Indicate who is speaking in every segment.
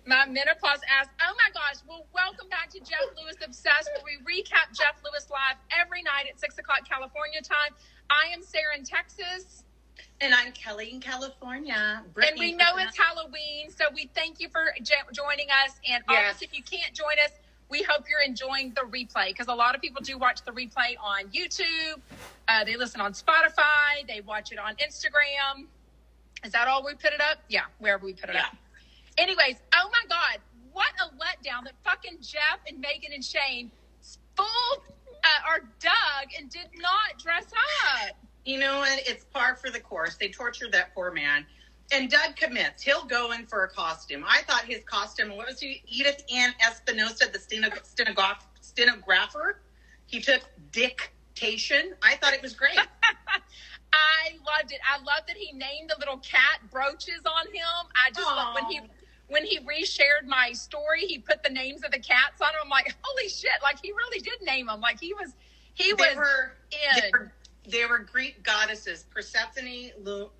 Speaker 1: My menopause asks, oh my gosh, well, welcome back to Jeff Lewis Obsessed, where we recap Jeff Lewis live every night at 6 o'clock California time. I am Sarah in Texas.
Speaker 2: And I'm Kelly in California.
Speaker 1: And we know it's Halloween, so we thank you for joining us. And obviously, if you can't join us, we hope you're enjoying the replay, because a lot of people do watch the replay on YouTube. They listen on Spotify. They watch it on Instagram. Is that all we put it up? Yeah, wherever we put it up. Anyways, oh my God, what a letdown that fucking Jeff and Megan and Shane are Doug and did not dress up.
Speaker 2: You know what? It's par for the course. They tortured that poor man. And Doug commits. He'll go in for a costume. I thought his costume, what was he? Edith Ann Espinosa, the stenographer. He took dictation. I thought it was great.
Speaker 1: I loved it. I loved that he named the little cat brooches on him. I just love when he reshared my story, he put the names of the cats on them. I'm like, holy shit! Like he really did name them. Like he was
Speaker 2: They were Greek goddesses, Persephone,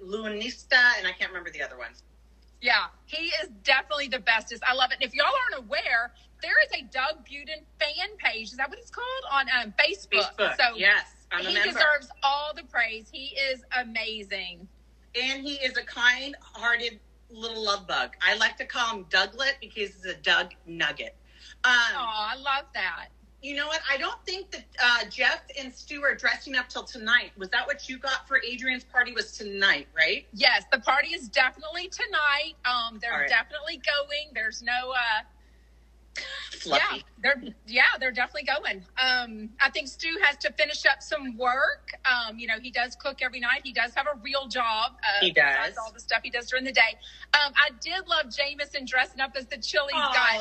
Speaker 2: Lunista, and I can't remember the other ones.
Speaker 1: Yeah, he is definitely the bestest. I love it. And if y'all aren't aware, there is a Doug Buden fan page. Is that what it's called? On Facebook.
Speaker 2: So yes, I'm a member.
Speaker 1: He deserves all the praise. He is amazing.
Speaker 2: And he is a kind-hearted little love bug. I like to call him Douglet because he's a Doug Nugget.
Speaker 1: I love that.
Speaker 2: You know what? I don't think that Jeff and Stu are dressing up till tonight. Was that what you got for Adrian's party? Was tonight, right?
Speaker 1: Yes, the party is definitely tonight. They're definitely going. There's no
Speaker 2: fluffy.
Speaker 1: They're definitely going. I think Stu has to finish up some work. He does cook every night. He does have a real job.
Speaker 2: He does.
Speaker 1: All the stuff he does during the day. I did love Jameson dressing up as the Chili's guy.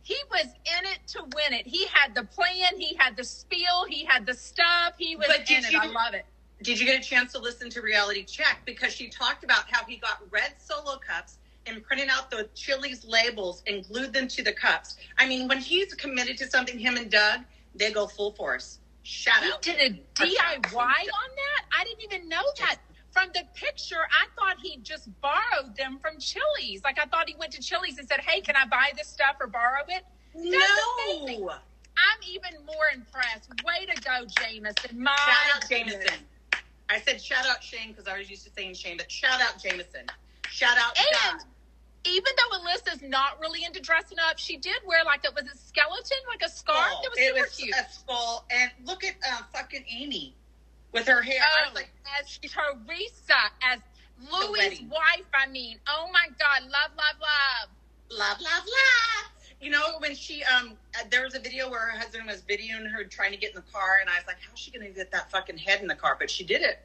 Speaker 1: He was in it to win it. He had the plan. He had the spiel. He had the stuff. He was in it. I love it.
Speaker 2: Did you get a chance to listen to Reality Check? Because she talked about how he got red Solo cups and printed out the Chili's labels and glued them to the cups. I mean, when he's committed to something, him and Doug, they go full force. Shout out.
Speaker 1: He did a DIY on that? I didn't even know that. From the picture, I thought he just borrowed them from Chili's. Like, I thought he went to Chili's and said, hey, can I buy this stuff or borrow it?
Speaker 2: No.
Speaker 1: Amazing. I'm even more impressed. Way to go, Jameson.
Speaker 2: Shout out Jameson. I said shout out Shane because I was used to saying Shane, but shout out Jameson. Shout out Doug.
Speaker 1: Even though Alyssa's not really into dressing up, she did wear was a skeleton, like a scarf? It was super cute.
Speaker 2: A skull. And look at fucking Amy with her hair.
Speaker 1: Oh,
Speaker 2: I was like,
Speaker 1: as Teresa, as Louis' wife, I mean. Oh my God, love, love, love.
Speaker 2: Love, love, love. You know, when she, there was a video where her husband was videoing her trying to get in the car, and I was like, how's she going to get that fucking head in the car? But she did it.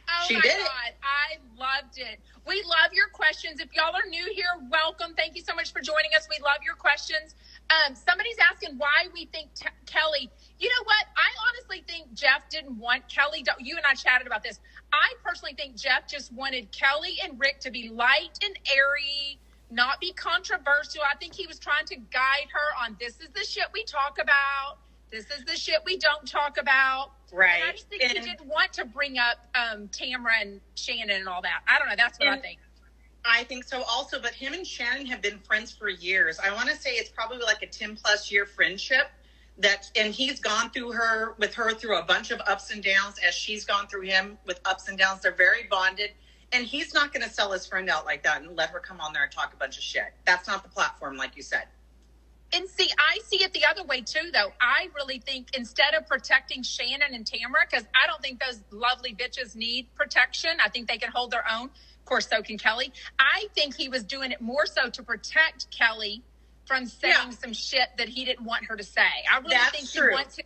Speaker 1: Oh my God, I loved it. We love your questions. If y'all are new here, welcome. Thank you so much for joining us. We love your questions. Somebody's asking why we think Kelly. You know what? I honestly think Jeff didn't want Kelly. You and I chatted about this. I personally think Jeff just wanted Kelly and Rick to be light and airy, not be controversial. I think he was trying to guide her on this is the shit we talk about. This is the shit we don't talk about.
Speaker 2: Right.
Speaker 1: And I just think he didn't want to bring up Tamara and Shannon and all that. I don't know. That's what I think.
Speaker 2: I think so also, but him and Shannon have been friends for years. I want to say it's probably like a 10-plus year friendship and he's gone through with her through a bunch of ups and downs as she's gone through him with ups and downs. They're very bonded. And he's not going to sell his friend out like that and let her come on there and talk a bunch of shit. That's not the platform, like you said.
Speaker 1: And see, I see it the other way, too, though. I really think instead of protecting Shannon and Tamara, because I don't think those lovely bitches need protection. I think they can hold their own. Of course, so can Kelly. I think he was doing it more so to protect Kelly from saying some shit that he didn't want her to say. I really think he wants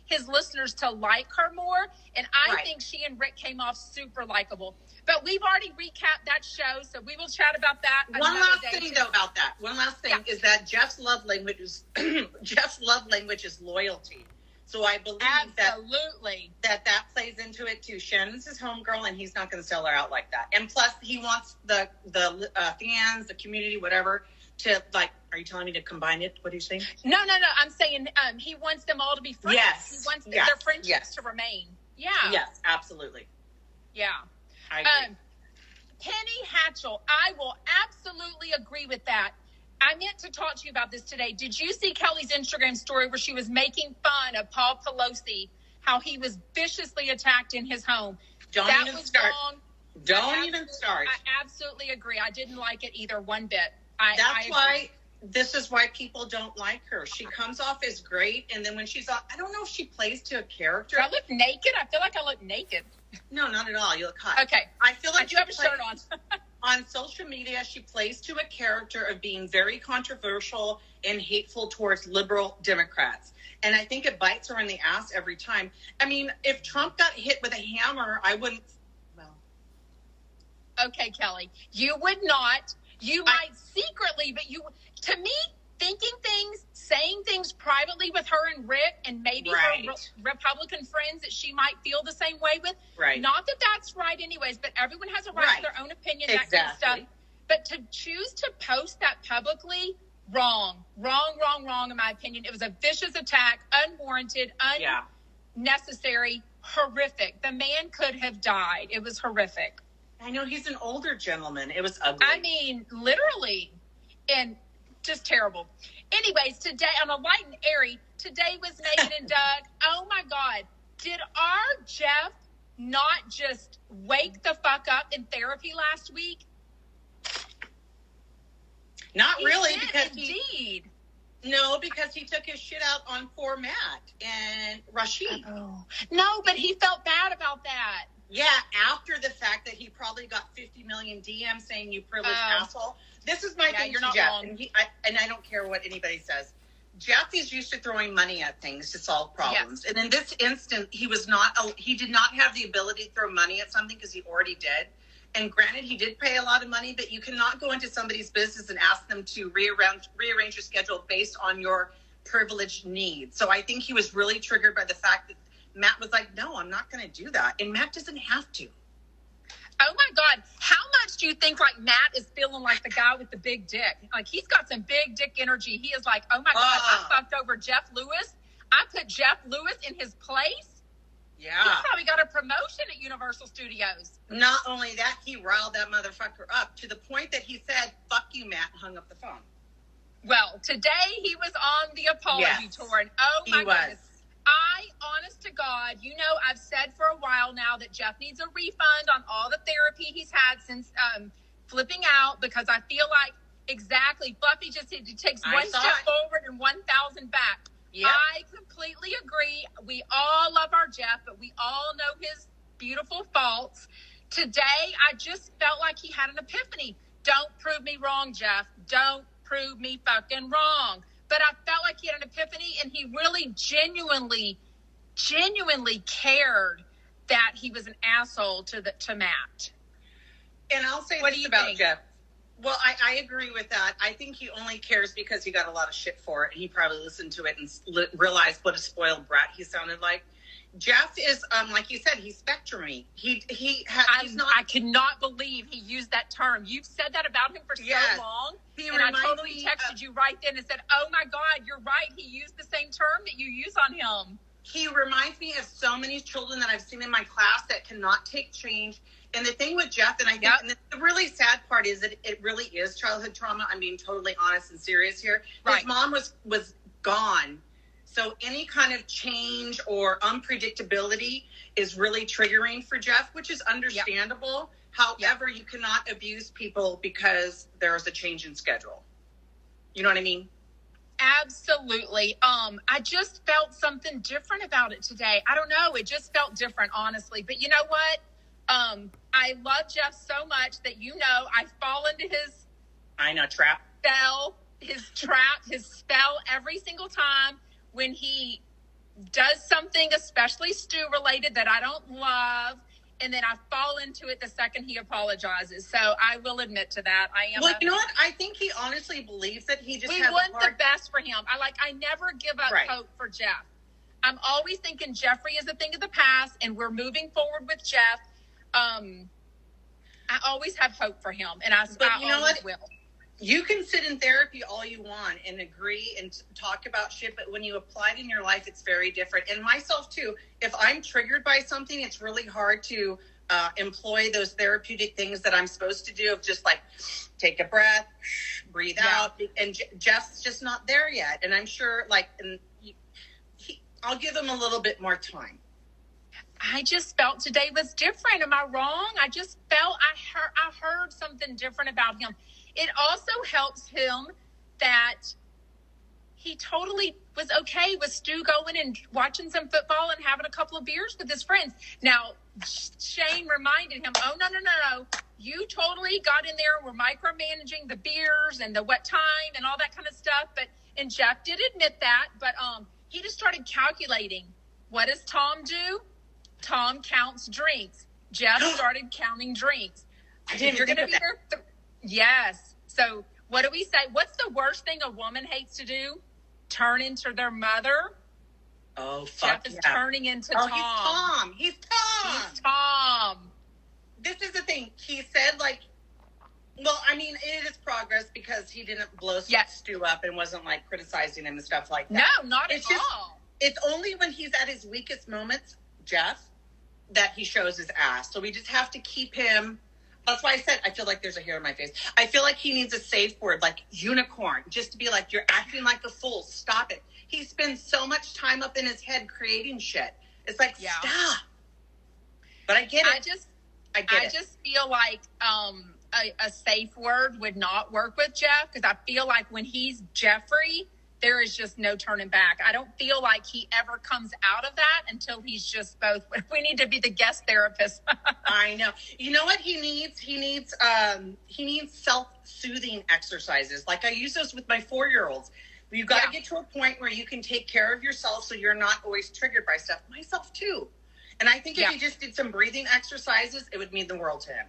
Speaker 1: his listeners to like her more. And I think she and Rick came off super likable. But we've already recapped that show, so we will chat about that.
Speaker 2: One last thing, though, about that. One last thing is that Jeff's love language is loyalty. So I believe that plays into it too. Shannon's his homegirl, and he's not going to sell her out like that. And plus, he wants the fans, the community, whatever, to like. Are you telling me to combine it? What are you saying?
Speaker 1: No. I'm saying he wants them all to be friends.
Speaker 2: Yes.
Speaker 1: He wants their friendships to remain. Yeah.
Speaker 2: Yes, absolutely.
Speaker 1: Yeah.
Speaker 2: I agree.
Speaker 1: Penny Hatchell, I will absolutely agree with that. I meant to talk to you about this today. Did you see Kelly's Instagram story where she was making fun of Paul Pelosi, how he was viciously attacked in his home?
Speaker 2: Don't even start. Wrong. Don't even start.
Speaker 1: I absolutely agree. I didn't like it either one bit.
Speaker 2: This is why people don't like her. She comes off as great, and then when she's on, I don't know if she plays to a character.
Speaker 1: Do I look naked? I feel like I look naked.
Speaker 2: No, not at all. You look hot.
Speaker 1: Okay.
Speaker 2: I feel like
Speaker 1: I do have a shirt on.
Speaker 2: On social media, she plays to a character of being very controversial and hateful towards liberal Democrats. And I think it bites her in the ass every time. I mean, if Trump got hit with a hammer, I wouldn't. Well.
Speaker 1: Okay, Kelly. You would not. You might secretly, but to me, thinking things, saying things privately with her and Rick and maybe her Republican friends that she might feel the same way with. Right. Not that that's right anyways, but everyone has a right to their own opinion, that kind of stuff. But to choose to post that publicly, wrong, in my opinion. It was a vicious attack, unwarranted, unnecessary, horrific. The man could have died. It was horrific.
Speaker 2: I know, he's an older gentleman. It was ugly.
Speaker 1: I mean, literally, and just terrible. Anyways, today, on a light and airy, today was Megan and Doug. Oh, my God. Did our Jeff not just wake the fuck up in therapy last week?
Speaker 2: Not really, because
Speaker 1: indeed.
Speaker 2: No, because he took his shit out on poor Matt and Rashid.
Speaker 1: Oh. No, but he felt bad about that.
Speaker 2: Yeah, after the fact that he probably got 50 million DMs saying you privileged asshole. This is my thing to Jeff, and I don't care what anybody says. Jeff is used to throwing money at things to solve problems. Yes. And in this instant, he did not have the ability to throw money at something because he already did. And granted, he did pay a lot of money, but you cannot go into somebody's business and ask them to rearrange your schedule based on your privileged needs. So I think he was really triggered by the fact that Matt was like, no, I'm not going to do that. And Matt doesn't have to.
Speaker 1: Oh, my God. How much do you think, like, Matt is feeling like the guy with the big dick? Like, he's got some big dick energy. He is like, oh, my God, I fucked over Jeff Lewis. I put Jeff Lewis in his place.
Speaker 2: Yeah.
Speaker 1: He's probably got a promotion at Universal Studios.
Speaker 2: Not only that, he riled that motherfucker up to the point that he said, fuck you, Matt, and hung up the phone.
Speaker 1: Well, today he was on the apology tour, and oh, my goodness. Honest to God, I've said for a while now that Jeff needs a refund on all the therapy he's had since flipping out, because I feel like Fluffy just takes one step forward and 1,000 back. Yep. I completely agree. We all love our Jeff, but we all know his beautiful faults. Today, I just felt like he had an epiphany. Don't prove me wrong, Jeff. Don't prove me fucking wrong. But I felt like he had an epiphany, and he really genuinely cared that he was an asshole to Matt.
Speaker 2: And I'll say this about Jeff. Well, I agree with that. I think he only cares because he got a lot of shit for it. And he probably listened to it and realized what a spoiled brat he sounded like. Jeff is, like you said, he's spectrum-y. I
Speaker 1: cannot believe he used that term. You've said that about him for so long. I totally texted you right then and said, oh, my God, you're right. He used the same term that you use on him.
Speaker 2: He reminds me of so many children that I've seen in my class that cannot take change. And the thing with Jeff, and I think and the really sad part is that it really is childhood trauma. I'm being totally honest and serious here. Right. His mom was gone. So any kind of change or unpredictability is really triggering for Jeff, which is understandable. However, you cannot abuse people because there's a change in schedule. You know what I mean?
Speaker 1: Absolutely. I just felt something different about it today. I don't know. It just felt different, honestly. But you know what? I love Jeff so much that, I fall into his
Speaker 2: trap.
Speaker 1: His spell every single time when he does something, especially Stu related, that I don't love. And then I fall into it the second he apologizes. So I will admit to that.
Speaker 2: Well, you know what? I think he honestly believes that he just
Speaker 1: we want the best for him. I never give up hope for Jeff. I'm always thinking Jeffrey is a thing of the past and we're moving forward with Jeff. I always have hope for him, and I always will.
Speaker 2: You can sit in therapy all you want and agree and talk about shit, but when you apply it in your life, it's very different. And myself too, if I'm triggered by something, it's really hard to employ those therapeutic things that I'm supposed to do of just like take a breath, breathe out. And Jeff's just not there yet. And I'm sure like, I'll give him a little bit more time.
Speaker 1: I just felt today was different. Am I wrong? I just felt I heard something different about him. It also helps him that he totally was okay with Stu going and watching some football and having a couple of beers with his friends. Now, Shane reminded him, oh, no. You totally got in there. We're micromanaging the beers and the what time and all that kind of stuff. And Jeff did admit that, but he just started calculating. What does Tom do? Tom counts drinks. Jeff started counting drinks.
Speaker 2: If you're going to be there.
Speaker 1: Yes. So what do we say? What's the worst thing a woman hates to do? Turn into their mother.
Speaker 2: Oh, fuck.
Speaker 1: Jeff is turning into Tom.
Speaker 2: He's Tom.
Speaker 1: He's Tom.
Speaker 2: This is the thing. He said, like, well, I mean, it is progress because he didn't blow Stu up and wasn't, like, criticizing him and stuff like that.
Speaker 1: No, not at all.
Speaker 2: It's only when he's at his weakest moments, Jeff, that he shows his ass. So we just have to keep him. That's why I said I feel like there's a hair in my face. I feel like he needs a safe word, like unicorn, just to be like, you're acting like a fool. Stop it. He spends so much time up in his head creating shit. It's like, stop. But I get it. I just feel like a safe word would not work with Jeff because I feel like when he's Jeffrey, there is just no turning back. I don't feel like he ever comes out of that until he's just both. We need to be the guest therapist. I know. You know what he needs? He needs self-soothing exercises. Like I use those with my 4-year-olds. You've got to get to a point where you can take care of yourself so you're not always triggered by stuff. Myself too. And I think if he just did some breathing exercises, it would mean the world to him.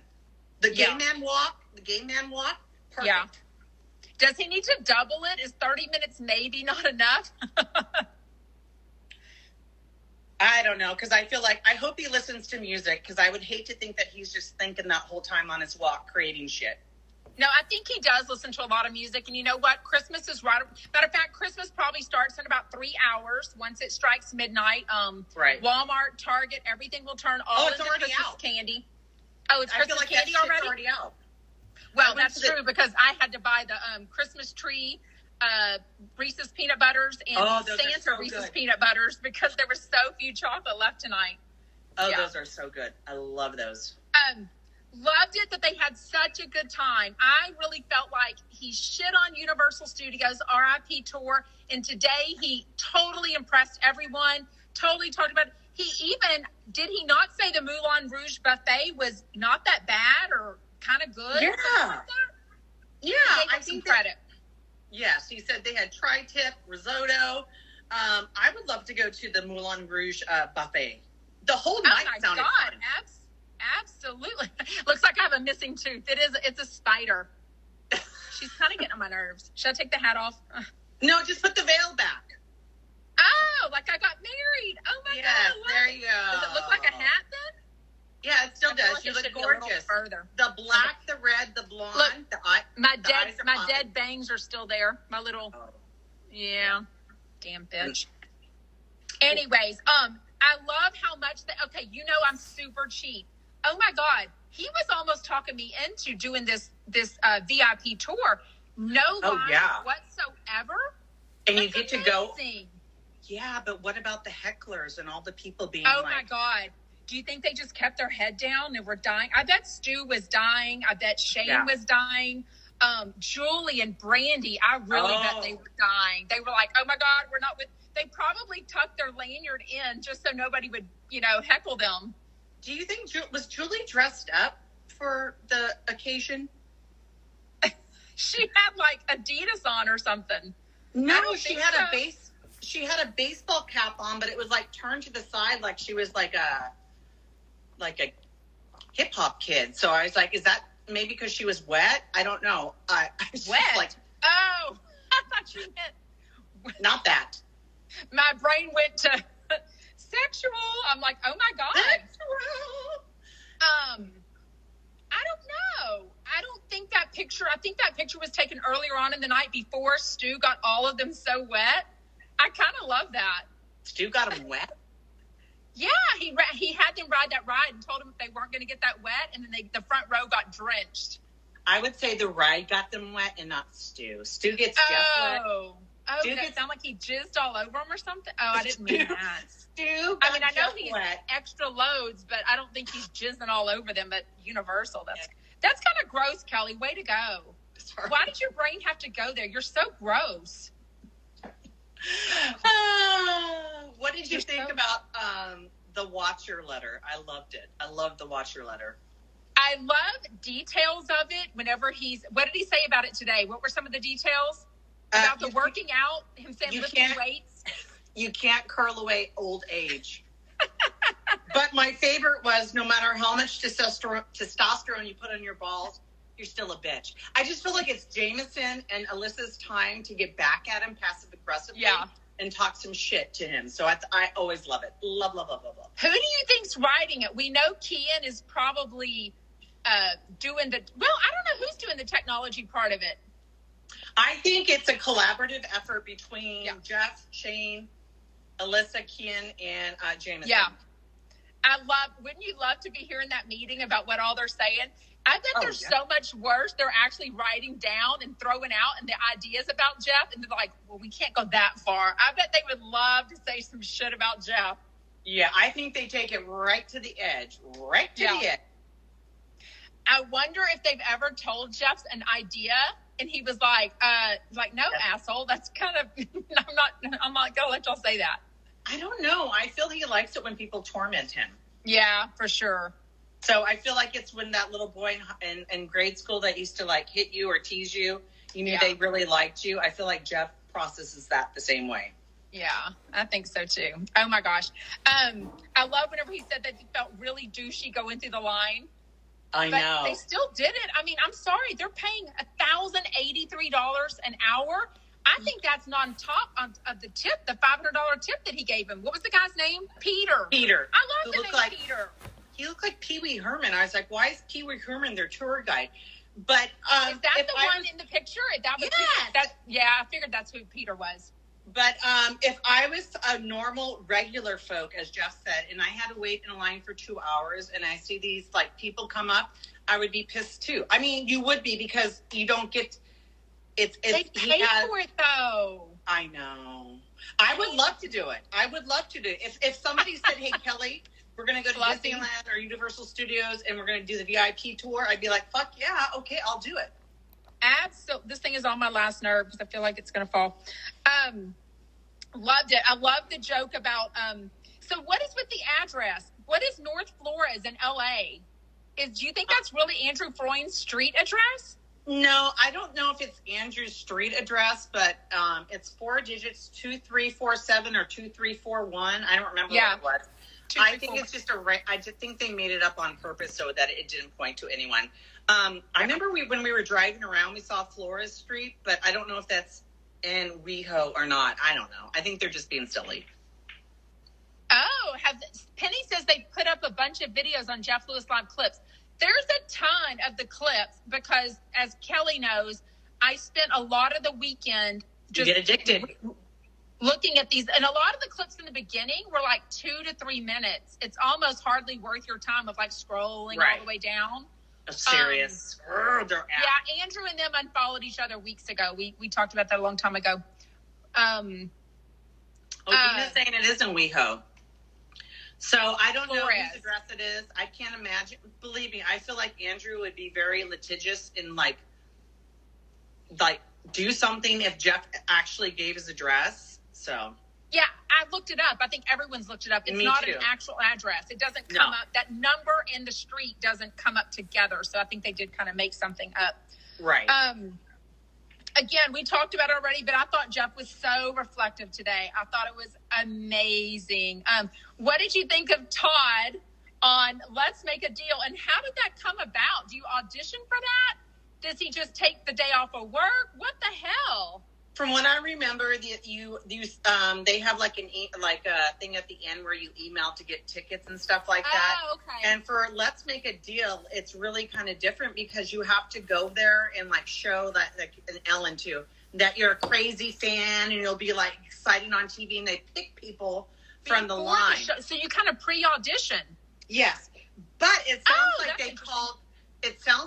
Speaker 2: The gay man walk, perfect.
Speaker 1: Yeah. Does he need to double it? Is 30 minutes maybe not enough?
Speaker 2: I don't know, because I feel like, I hope he listens to music, because I would hate to think that he's just thinking that whole time on his walk, creating shit.
Speaker 1: No, I think he does listen to a lot of music, and you know what? Christmas is right. Matter of fact, Christmas probably starts in about 3 hours. Once it strikes midnight,
Speaker 2: right.
Speaker 1: Walmart, Target, everything will turn all into Christmas candy. Oh, it's Christmas candy already
Speaker 2: out.
Speaker 1: Well, that's true because I had to buy the Christmas tree Reese's peanut butters and Santa Reese's peanut butters because there was so few chocolate left tonight.
Speaker 2: Oh, those are so good. I love those.
Speaker 1: Loved it that they had such a good time. I really felt like he shit on Universal Studios RIP tour, and today he totally impressed everyone. Totally talked about it. Did he not say the Moulin Rouge buffet was not that bad or kind of good?
Speaker 2: Yeah.
Speaker 1: Like
Speaker 2: yeah.
Speaker 1: I think credit.
Speaker 2: Yes. He said they had tri-tip, risotto. I would love to go to the Moulin Rouge buffet. The whole night sounded fun.
Speaker 1: Absolutely. Looks like I have a missing tooth. It's a spider. She's kind of getting on my nerves. Should I take the hat off?
Speaker 2: No, just put the veil back.
Speaker 1: Oh, like I got married. Oh my God.
Speaker 2: There you go.
Speaker 1: Does it look like a hat then?
Speaker 2: Yeah, it still does. You look gorgeous. The black, the red, the blonde, look, the eye.
Speaker 1: My dead bangs are still there. My little, damn bitch. Anyways, I love how much I'm super cheap. Oh my God, he was almost talking me into doing this VIP tour. No line whatsoever.
Speaker 2: And you get to go. Yeah, but what about the hecklers and all the people being
Speaker 1: my God. Do you think they just kept their head down and were dying? I bet Stu was dying. I bet Shane was dying. Julie and Brandy, I really bet they were dying. They were like, oh my God, we're not with. They probably tucked their lanyard in just so nobody would, heckle them.
Speaker 2: Do you think, was Julie dressed up for the occasion?
Speaker 1: She had like Adidas on or something.
Speaker 2: No, she had a baseball cap on, but it was like turned to the side like she was like a hip hop kid. So I was like, is that maybe because she was wet? I don't know. I was
Speaker 1: wet?
Speaker 2: Like,
Speaker 1: oh, I thought you meant.
Speaker 2: Not that.
Speaker 1: My brain went to sexual. I'm like, oh my God.
Speaker 2: Sexual.
Speaker 1: I don't know. I think that picture was taken earlier on in the night before Stu got all of them so wet. I kind of love that.
Speaker 2: Stu got them wet?
Speaker 1: Yeah, he had them ride that ride and told them if they weren't going to get that wet, and then the front row got drenched.
Speaker 2: I would say the ride got them wet and not Stu. Stu gets Jeff wet.
Speaker 1: Oh, did that sound like he jizzed all over him or something? Oh, I didn't mean that.
Speaker 2: Stu
Speaker 1: I know
Speaker 2: Jeff
Speaker 1: he's
Speaker 2: wet.
Speaker 1: extra loads, but I don't think he's jizzing all over them at Universal. That's kind of gross, Kelly. Way to go. Sorry. Why did your brain have to go there? You're so gross.
Speaker 2: What did you think about the Watcher letter? I loved it. I loved the Watcher letter.
Speaker 1: I love details of it. What did he say about it today? What were some of the details about the working out? Him saying lifting weights.
Speaker 2: You can't curl away old age. But my favorite was, no matter how much testosterone you put on your balls, you're still a bitch. I just feel like it's Jameson and Alyssa's time to get back at him passive aggressively and talk some shit to him. So I always love it. Love, love, love, love, love.
Speaker 1: Who do you think's writing it? We know Kian is probably doing I don't know who's doing the technology part of it.
Speaker 2: I think it's a collaborative effort between Jeff, Shane, Alyssa, Kian, and Jameson.
Speaker 1: Yeah. Wouldn't you love to be hearing that meeting about what all they're saying? I bet there's so much worse. They're actually writing down and throwing out and the ideas about Jeff. And they're like, well, we can't go that far. I bet they would love to say some shit about Jeff.
Speaker 2: Yeah, I think they take it right to the edge. Right to the edge.
Speaker 1: I wonder if they've ever told Jeff an idea and he was like, no, asshole. That's kind of, I'm not going to let y'all say that.
Speaker 2: I don't know. I feel he likes it when people torment him.
Speaker 1: Yeah, for sure.
Speaker 2: So I feel like it's when that little boy in grade school that used to like hit you or tease you, you knew they really liked you. I feel like Jeff processes that the same way.
Speaker 1: Yeah, I think so too. Oh my gosh. I love whenever he said that he felt really douchey going through the line.
Speaker 2: I know.
Speaker 1: They still did it. I mean, I'm sorry. They're paying $1,083 an hour. I think that's not on top of the tip, the $500 tip that he gave him. What was the guy's name? Peter. I love the name Peter.
Speaker 2: He looked like Pee Wee Herman. I was like, why is Pee Wee Herman their tour guide? But
Speaker 1: is that the one in the picture? That was I figured that's who Peter was.
Speaker 2: But if I was a normal, regular folk, as Jeff said, and I had to wait in a line for 2 hours, and I see these like people come up, I would be pissed too. I mean, you would be because you don't get. They
Speaker 1: pay for it though.
Speaker 2: I know. I would love to do it. If somebody said, "Hey, Kelly, we're going to go to Disneyland or Universal Studios and we're going to do the VIP tour," I'd be like, "Fuck yeah, okay, I'll do it."
Speaker 1: Absolutely. This thing is on my last nerve because I feel like it's going to fall. Loved it. I love the joke about. So, what is with the address? What is North Flores in LA? Do you think that's really Andrew Freund's street address?
Speaker 2: No, I don't know if it's Andrew's street address, but it's 4 digits, 2347 or 2341. I don't remember what it was. I think it's just I just think they made it up on purpose so that it didn't point to anyone. I remember when we were driving around, we saw Flores Street, but I don't know if that's in WeHo or not. I don't know. I think they're just being silly.
Speaker 1: Oh, Penny says they put up a bunch of videos on Jeff Lewis Live clips. There's a ton of the clips because, as Kelly knows, I spent a lot of the weekend just
Speaker 2: get addicted
Speaker 1: looking at these. And a lot of the clips in the beginning were like 2 to 3 minutes. It's almost hardly worth your time of like scrolling all the way down.
Speaker 2: Serious.
Speaker 1: Yeah, Andrew and them unfollowed each other weeks ago. We talked about that a long time ago.
Speaker 2: Dina's saying it is in WeHo. So I don't know whose address it is. I can't imagine. Believe me, I feel like Andrew would be very litigious and like do something if Jeff actually gave his address. So
Speaker 1: yeah, I looked it up. I think everyone's looked it up. It's not an actual address. It doesn't come up. That number and the street doesn't come up together. So I think they did kind of make something up.
Speaker 2: Right.
Speaker 1: Again, we talked about it already, but I thought Jeff was so reflective today. I thought it was amazing. What did you think of Todd on Let's Make a Deal? And how did that come about? Do you audition for that? Does he just take the day off of work? What the hell?
Speaker 2: From what I remember, they have like a thing at the end where you email to get tickets and stuff like that.
Speaker 1: Oh, okay.
Speaker 2: And for Let's Make a Deal, it's really kind of different because you have to go there and like show that, like an Ellen too, that you're a crazy fan and you'll be like exciting on TV, and they pick people from the line.
Speaker 1: So you kind of pre-audition.
Speaker 2: Yes. But it sounds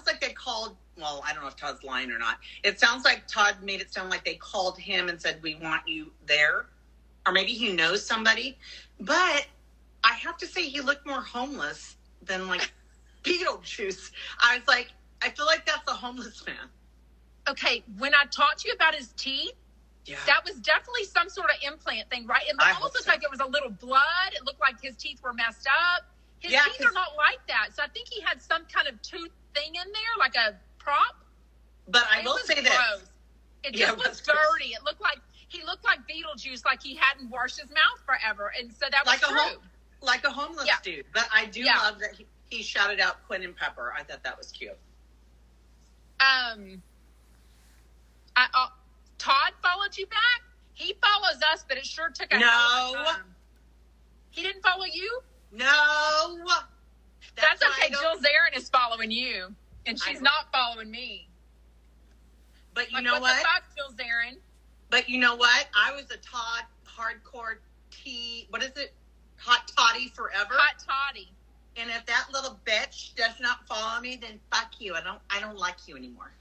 Speaker 2: like they called, well, I don't know if Todd's lying or not. It sounds like Todd made it sound like they called him and said, we want you there. Or maybe he knows somebody. But I have to say he looked more homeless than like Beetlejuice. I was like, I feel like that's a homeless man.
Speaker 1: Okay, when I talked to you about his teeth, that was definitely some sort of implant thing, right? It almost looked like there was a little blood. It looked like his teeth were messed up. His teeth are not like that. So I think he had some kind of tooth thing in there, like a prop.
Speaker 2: But I will say this.
Speaker 1: It just was dirty. It looked like he looked like Beetlejuice, like he hadn't washed his mouth forever. And so that was true.
Speaker 2: Like a homeless dude. But I do love that he shouted out Quinn and Pepper. I thought that was cute.
Speaker 1: Todd followed you back? He follows us, but it sure took a hell of a time. He didn't follow you?
Speaker 2: No.
Speaker 1: That's okay. Jill Zarin is following you, and she's not following me.
Speaker 2: But you know what?
Speaker 1: The fuck, Jill Zarin?
Speaker 2: But you know what? I was a Todd hardcore what is it? Hot toddy forever.
Speaker 1: Hot toddy.
Speaker 2: And if that little bitch does not follow me, then fuck you. I don't like you anymore.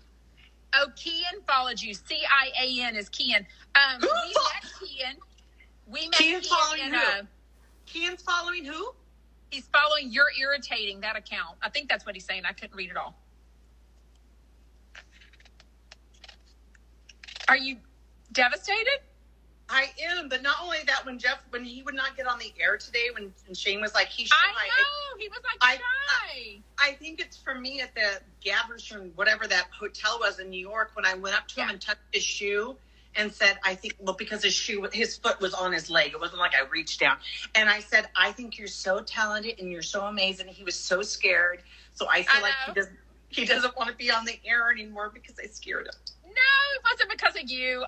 Speaker 1: Oh, Kian followed you. Cian is Kian. We met Kian.
Speaker 2: Kian's following who? Kian's following who?
Speaker 1: He's following You're Irritating, that account. I think that's what he's saying. I couldn't read it all. Are you devastated?
Speaker 2: I am, but not only that, when he would not get on the air today, when Shane was like, he's shy.
Speaker 1: I know, he was like shy.
Speaker 2: I think it's for me at the Gabbers from whatever that hotel was in New York, when I went up to him and touched his shoe and said, because his foot was on his leg. It wasn't like I reached down. And I said, I think you're so talented and you're so amazing. He was so scared. So I feel like he doesn't want to be on the air anymore because I scared him.
Speaker 1: No, it wasn't because of you.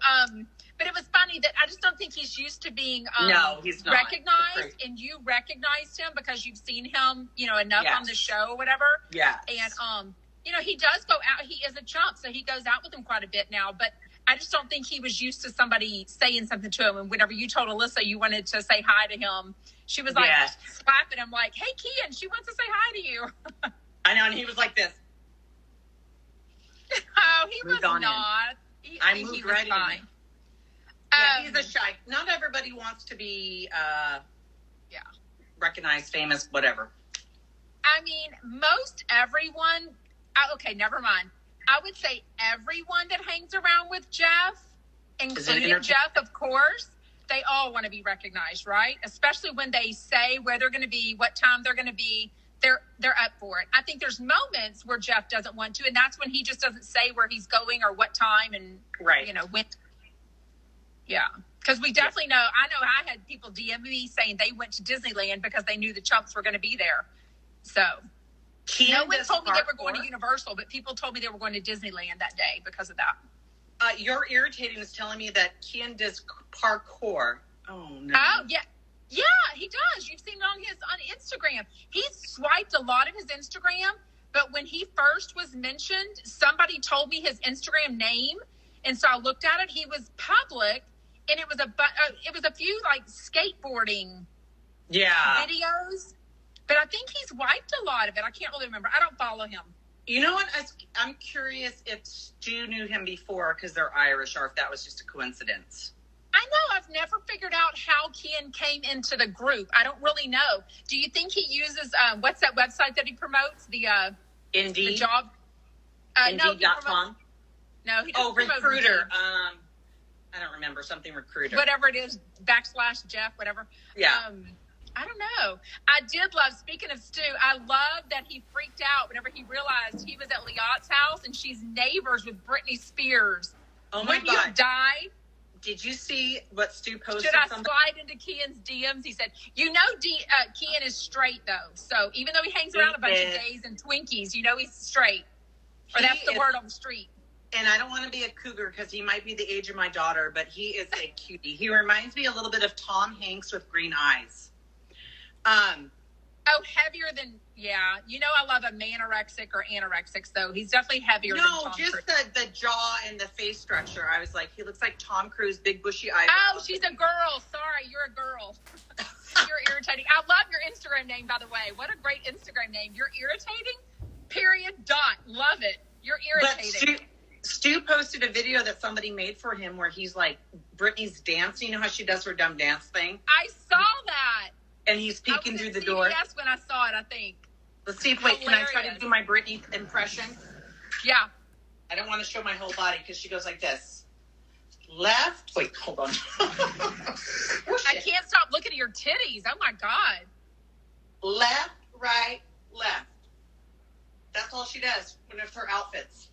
Speaker 1: But it was funny that I just don't think he's used to being
Speaker 2: no, he's not
Speaker 1: recognized, and you recognized him because you've seen him, enough on the show or whatever.
Speaker 2: Yeah.
Speaker 1: And he does go out. He is a chump, so he goes out with him quite a bit now. But I just don't think he was used to somebody saying something to him. And whenever you told Alyssa you wanted to say hi to him, she was like slapping him, like, "Hey, Kian, she wants to say hi to you."
Speaker 2: I know, and he was like this.
Speaker 1: Oh, he was not.
Speaker 2: I moved right in. Yeah, he's a shy. Not everybody wants to be, recognized, famous, whatever.
Speaker 1: I mean, most everyone. Okay, never mind. I would say everyone that hangs around with Jeff, including Jeff, of course, they all want to be recognized, right? Especially when they say where they're going to be, what time they're going to be. They're up for it. I think there's moments where Jeff doesn't want to, and that's when he just doesn't say where he's going or what time and when. Yeah, because we definitely know. I know I had people DM me saying they went to Disneyland because they knew the chumps were going to be there. So no one told me they were going to Universal, but people told me they were going to Disneyland that day because of that.
Speaker 2: You're Irritating is telling me that Kian does parkour. Oh no!
Speaker 1: Oh yeah. Yeah, he does. You've seen it on Instagram. He's swiped a lot of his Instagram, but when he first was mentioned, somebody told me his Instagram name, and so I looked at it. He was public, and it was a few like skateboarding videos, but I think he's wiped a lot of it. I can't really remember. I don't follow him.
Speaker 2: You know what? I'm curious if Stu knew him before because they're Irish, or if that was just a coincidence.
Speaker 1: I know. I've never figured out how Kian came into the group. I don't really know. Do you think he uses, what's that website that he promotes? The
Speaker 2: Indeed.
Speaker 1: The job?
Speaker 2: Indeed.com?
Speaker 1: No, he doesn't promote
Speaker 2: Recruiter. I don't remember. Something Recruiter.
Speaker 1: Whatever it is, /Jeff, whatever.
Speaker 2: Yeah.
Speaker 1: I don't know. I did love, speaking of Stu, I love that he freaked out whenever he realized he was at Liat's house and she's neighbors with Britney Spears.
Speaker 2: Oh my God.
Speaker 1: Wouldn't you die?
Speaker 2: Did you see what Stu posted?
Speaker 1: Should I slide into Kian's DMs? He said, Kian is straight, though. So even though he hangs around a bunch of gays and Twinkies, he's straight. Or that's the word on the street.
Speaker 2: And I don't want to be a cougar because he might be the age of my daughter, but he is a cutie. He reminds me a little bit of Tom Hanks with green eyes.
Speaker 1: Heavier than, I love a manorexic or anorexic, so he's definitely heavier than Tom Cruise.
Speaker 2: No, just the jaw and the face structure. I was like, he looks like Tom Cruise, big bushy eyebrows.
Speaker 1: Oh, she's a girl. Sorry, you're a girl. You're irritating. I love your Instagram name, by the way. What a great Instagram name. You're irritating, period, dot. Love it. You're irritating.
Speaker 2: But Stu posted a video that somebody made for him where he's like, Brittany's dancing. You know how she does her dumb dance thing?
Speaker 1: I saw that.
Speaker 2: And he's peeking through the door.
Speaker 1: Yes, when I saw it, I think.
Speaker 2: Let's see. Wait, can I try to do my Brittany impression?
Speaker 1: Yeah.
Speaker 2: I don't want to show my whole body because she goes like this. Left. Wait, hold on.
Speaker 1: I can't stop looking at your titties. Oh, my God.
Speaker 2: Left, right, left. That's all she does when it's her outfits.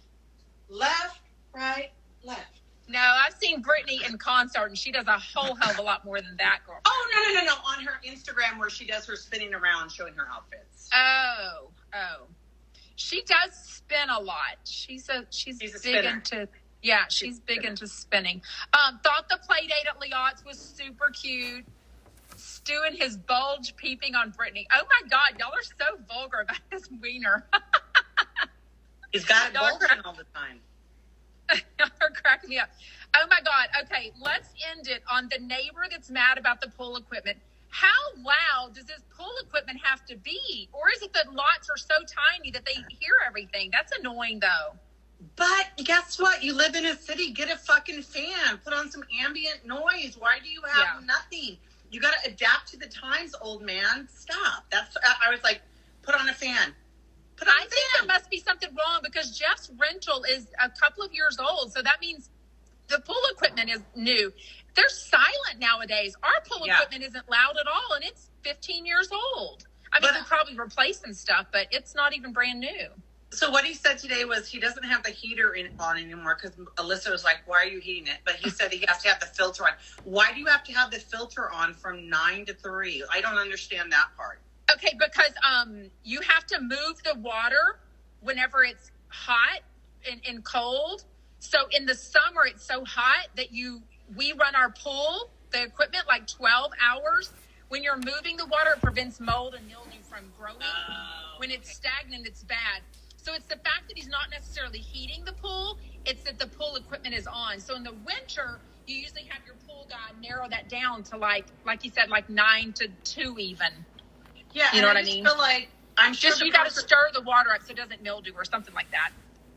Speaker 2: Left, right, left.
Speaker 1: No, I've seen Brittany in concert, and she does a whole hell of a lot more than that, girl.
Speaker 2: Oh, no. On her Instagram where she does her spinning around showing her outfits.
Speaker 1: Oh. She does spin a lot. She's big
Speaker 2: spinner.
Speaker 1: into... Yeah, she's big into spinning. Thought the play date at Liot's was super cute. Stu and his bulge peeping on Brittany. Oh, my God. Y'all are so vulgar about his wiener.
Speaker 2: He's got it bulging all the time.
Speaker 1: Y'all are cracking me up. Oh, my God. Okay, let's end it on the neighbor that's mad about the pool equipment. How loud does this pool equipment have to be? Or is it that lots are so tiny that they hear everything? That's annoying, though.
Speaker 2: But guess what? You live in a city. Get a fucking fan. Put on some ambient noise. Why do you have nothing? You got to adapt to the times, old man. Stop. I was like, put on a fan.
Speaker 1: I think there must be something wrong because Jeff's rental is a couple of years old. So that means the pool equipment is new. They're silent nowadays. Our pool equipment isn't loud at all, and it's 15 years old. I mean, we'll probably replace some stuff, but it's not even brand new.
Speaker 2: So what he said today was he doesn't have the heater on anymore because Alyssa was like, why are you heating it? But he said he has to have the filter on. Why do you have to have the filter on from 9 to 3? I don't understand that part.
Speaker 1: Okay, because you have to move the water whenever it's hot and cold. So in the summer, it's so hot that we run our pool, the equipment, like 12 hours. When you're moving the water, it prevents mold and mildew from growing. When it's stagnant, it's bad. So it's the fact that he's not necessarily heating the pool. It's that the pool equipment is on. So in the winter, you usually have your pool guy narrow that down to like you said, like 9 to 2 even.
Speaker 2: Yeah,
Speaker 1: you know what I mean?
Speaker 2: Feel like I'm sure
Speaker 1: you got to stir the water up so it doesn't mildew or something like that.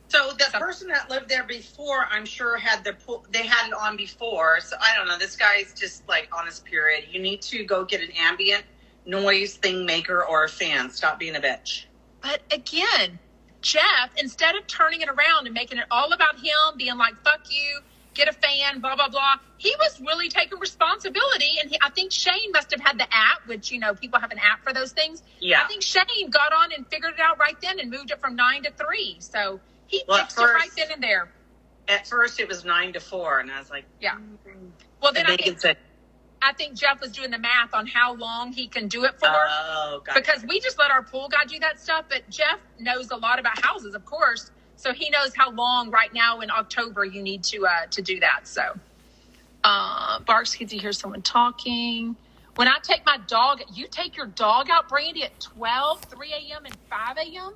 Speaker 2: So the person that lived there before, I'm sure had the pool. They had it on before. So I don't know. This guy's just like on his period. You need to go get an ambient noise thing maker or a fan. Stop being a bitch.
Speaker 1: But again, Jeff, instead of turning it around and making it all about him, being like, fuck you, get a fan, blah, blah, blah, he was really taking responsibility. And I think Shane must have had the app, which, people have an app for those things.
Speaker 2: Yeah.
Speaker 1: I think Shane got on and figured it out right then and moved it from 9 to 3. So he fixed it right then and there.
Speaker 2: At first, it was 9 to 4. And I was like,
Speaker 1: yeah. Well, then I think Jeff was doing the math on how long he can do it for.
Speaker 2: Oh, gotcha.
Speaker 1: Because we just let our pool guy do that stuff. But Jeff knows a lot about houses, of course. So he knows how long right now in October you need to do that. So, Barks, kids, you hear someone talking. When I take my dog, you take your dog out, Brandy, at 12, 3 a.m. and 5 a.m.?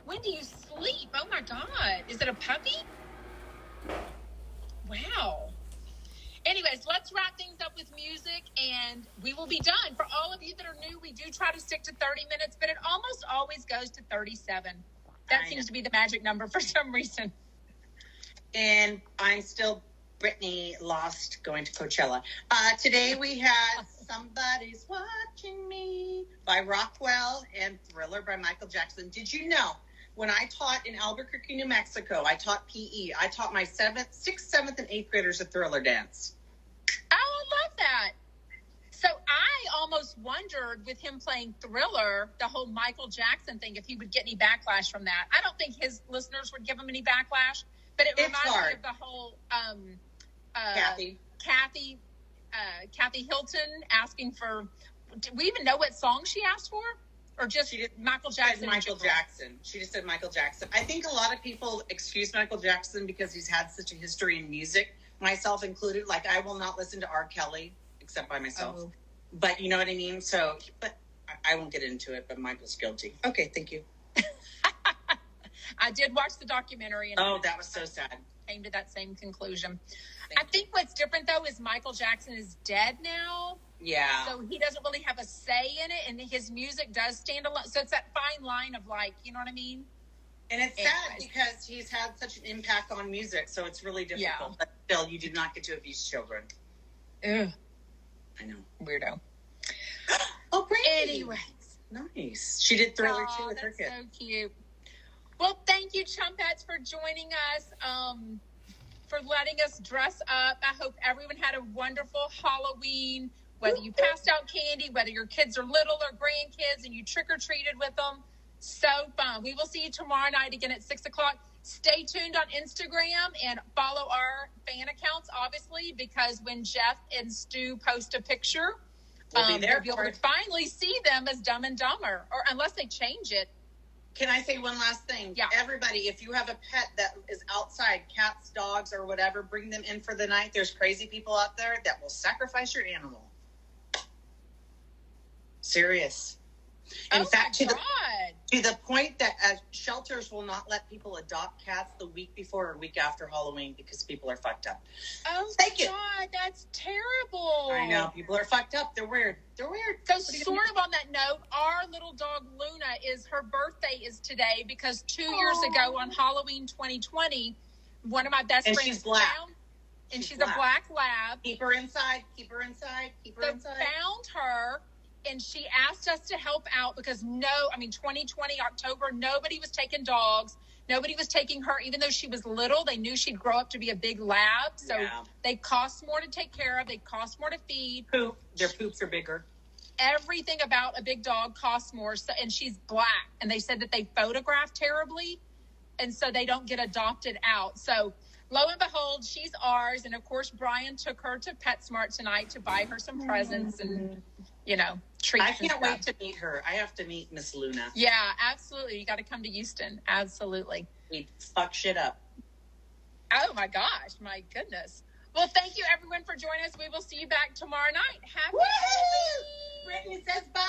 Speaker 1: When do you sleep? Oh, my God. Is it a puppy? Wow. Anyways, let's wrap things up with music, and we will be done. For all of you that are new, we do try to stick to 30 minutes, but it almost always goes to 37. That seems to be the magic number for some reason.
Speaker 2: And I'm still Brittany lost going to Coachella. Today we had Somebody's Watching Me by Rockwell and Thriller by Michael Jackson. Did you know, when I taught in Albuquerque, New Mexico, I taught PE. I taught my 6th, 7th, and 8th graders a Thriller dance.
Speaker 1: Oh, I love that. So I almost wondered with him playing Thriller, the whole Michael Jackson thing, if he would get any backlash from that. I don't think his listeners would give him any backlash, but it reminds me of the whole Kathy Hilton asking for. Do we even know what song she asked for, or just Michael Jackson?
Speaker 2: Michael Jackson. She just said Michael Jackson. I think a lot of people excuse Michael Jackson because he's had such a history in music, myself included. Like, I will not listen to R. Kelly except by myself. Oh. But you know what I mean? So, but I won't get into it, but Michael's guilty. Okay, thank you.
Speaker 1: I did watch the documentary. And
Speaker 2: that was so sad.
Speaker 1: Came to that same conclusion. I think what's different, though, is Michael Jackson is dead now.
Speaker 2: Yeah.
Speaker 1: So he doesn't really have a say in it, and his music does stand alone. So it's that fine line of like, you know what I mean?
Speaker 2: And it's sad because he's had such an impact on music, so it's really difficult.
Speaker 1: Yeah.
Speaker 2: But still, you did not get to abuse children.
Speaker 1: Ugh.
Speaker 2: I know.
Speaker 1: Weirdo.
Speaker 2: Oh, great.
Speaker 1: Anyways.
Speaker 2: Nice. She did Thriller too with her kid.
Speaker 1: So cute. Well, thank you, Chumpettes, for joining us, for letting us dress up. I hope everyone had a wonderful Halloween, whether you passed out candy, whether your kids are little or grandkids and you trick-or-treated with them. So fun. We will see you tomorrow night again at 6 o'clock. Stay tuned on Instagram and follow our fan accounts, obviously, because when Jeff and Stu post a picture,
Speaker 2: we'll be there.
Speaker 1: You'll be able to finally see them as Dumb and Dumber, or unless they change it.
Speaker 2: Can I say one last thing?
Speaker 1: Yeah.
Speaker 2: Everybody, if you have a pet that is outside, cats, dogs, or whatever, bring them in for the night. There's crazy people out there that will sacrifice your animal. Serious. In fact, to the point that shelters will not let people adopt cats the week before or week after Halloween because people are fucked up.
Speaker 1: Oh, God, that's terrible.
Speaker 2: I know. People are fucked up. They're weird. So
Speaker 1: sort of on that note, our little dog Luna, her birthday is today because 2 years ago on Halloween 2020, one of my best friends
Speaker 2: she's black.
Speaker 1: She's a black lab.
Speaker 2: Keep her inside.
Speaker 1: Found her. And she asked us to help out because 2020, October, nobody was taking dogs. Nobody was taking her, even though she was little. They knew she'd grow up to be a big lab. So they cost more to take care of. They cost more to feed.
Speaker 2: Their poops are bigger.
Speaker 1: Everything about a big dog costs more. So, and she's black. And they said that they photograph terribly. And so they don't get adopted out. So lo and behold, she's ours. And, of course, Brian took her to PetSmart tonight to buy her some presents and, treats.
Speaker 2: I can't wait to meet her. I have to meet Miss Luna.
Speaker 1: Yeah, absolutely. You got to come to Houston. Absolutely.
Speaker 2: We fuck shit up.
Speaker 1: Oh, my gosh. My goodness. Well, thank you, everyone, for joining us. We will see you back tomorrow night. Happy Halloween.
Speaker 2: Brittany says bye.